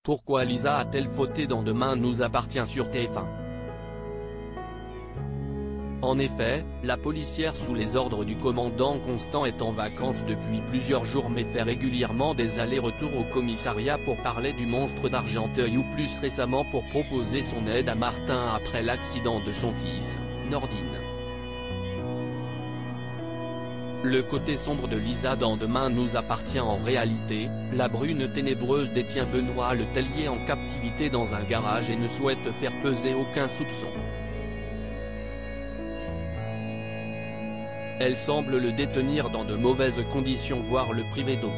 Pourquoi Lisa a-t-elle fauté dans Demain nous appartient sur TF1 ? En effet, la policière sous les ordres du commandant Constant est en vacances depuis plusieurs jours mais fait régulièrement des allers-retours au commissariat pour parler du monstre d'Argenteuil ou plus récemment pour proposer son aide à Martin après l'accident de son fils, Nordine. Le côté sombre de Lisa dans Demain nous appartient en réalité, la brune ténébreuse détient Benoît Le Tellier en captivité dans un garage et ne souhaite faire peser aucun soupçon. Elle semble le détenir dans de mauvaises conditions voire le priver d'eau.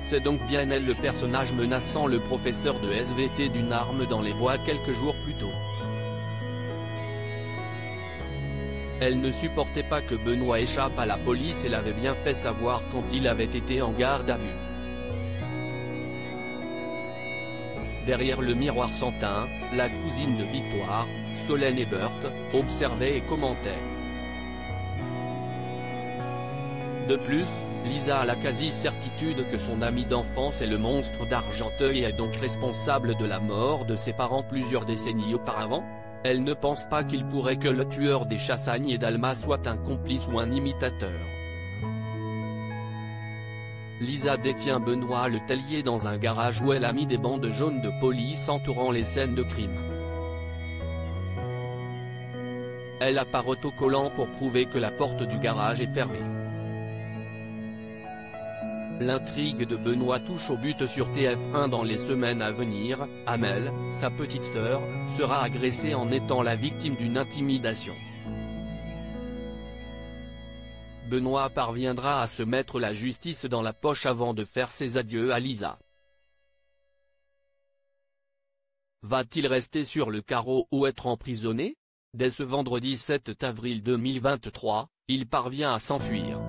C'est donc bien elle le personnage menaçant le professeur de SVT d'une arme dans les bois quelques jours plus tôt. Elle ne supportait pas que Benoît échappe à la police et l'avait bien fait savoir quand il avait été en garde à vue. Derrière le miroir sans teint, la cousine de Victoire, Solène Ebert, observait et commentait. De plus, Lisa a la quasi-certitude que son ami d'enfance est le monstre d'Argenteuil et est donc responsable de la mort de ses parents plusieurs décennies auparavant. Elle ne pense pas qu'il pourrait que le tueur des Chassagne et d'Alma soit un complice ou un imitateur. Lisa détient Benoît Le Tellier dans un garage où elle a mis des bandes jaunes de police entourant les scènes de crime. Elle apparaît autocollant pour prouver que la porte du garage est fermée. L'intrigue de Benoît touche au but sur TF1 dans les semaines à venir. Amel, sa petite sœur, sera agressée en étant la victime d'une intimidation. Benoît parviendra à se mettre la justice dans la poche avant de faire ses adieux à Lisa. Va-t-il rester sur le carreau ou être emprisonné ? Dès ce vendredi 7 avril 2023, il parvient à s'enfuir.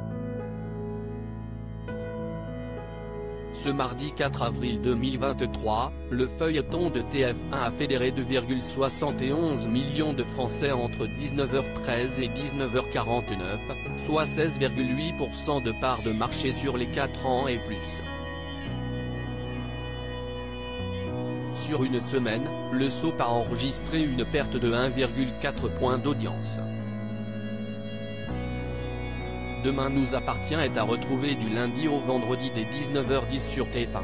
Ce mardi 4 avril 2023, le feuilleton de TF1 a fédéré 2,71 millions de Français entre 19h13 et 19h49, soit 16,8% de part de marché sur les 4 ans et plus. Sur une semaine, le soap a enregistré une perte de 1,4 point d'audience. Demain nous appartient est à retrouver du lundi au vendredi dès 19h10 sur TF1.